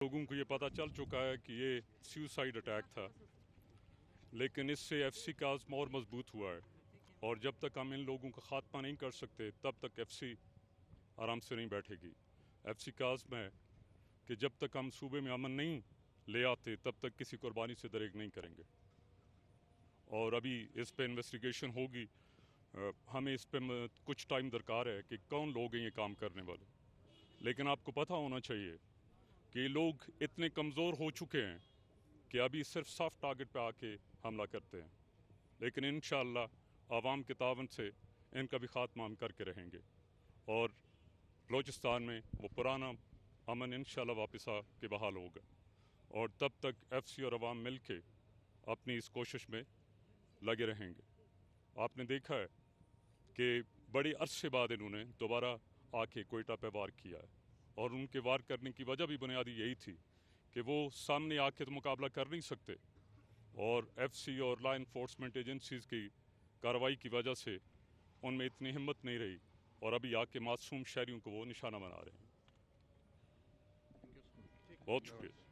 लोगों को ये पता चल चुका है कि ये सुसाइड अटैक था, लेकिन इससे एफसी का आज़म और मजबूत हुआ है। और जब तक हम इन लोगों का खात्मा नहीं कर सकते तब तक एफसी आराम से नहीं बैठेगी। एफसी का आज़म है कि जब तक हम सूबे में अमन नहीं ले आते तब तक किसी कुर्बानी से दरेग नहीं करेंगे। और अभी इस पे इन्वेस्टिगेशन होगी। हमें इस पे कुछ टाइम दरकार है कि कौन लोग हैं ये काम करने वाले। लेकिन आपको पता होना चाहिए कि लोग इतने कमज़ोर हो चुके हैं कि अभी सिर्फ सॉफ्ट टारगेट पे आके हमला करते हैं, लेकिन इंशाअल्लाह आवाम के तावन से इनका भी खात्मा हम करके रहेंगे और बलूचिस्तान में वो पुराना अमन इंशाअल्लाह वापस आ के बहाल होगा। और तब तक एफसी और अवाम मिल के अपनी इस कोशिश में लगे रहेंगे। आपने देखा है कि बड़े अरसे बाद इन्होंने दोबारा आके कोयटा पे वार किया है और उनके वार करने की वजह भी बुनियादी यही थी कि वो सामने आके तो मुकाबला कर नहीं सकते और एफसी और लॉ इन्फोर्समेंट एजेंसीज़ की कार्रवाई की वजह से उनमें इतनी हिम्मत नहीं रही और अभी आके मासूम शहरियों को वो निशाना बना रहे हैं। बहुत शुक्रिया।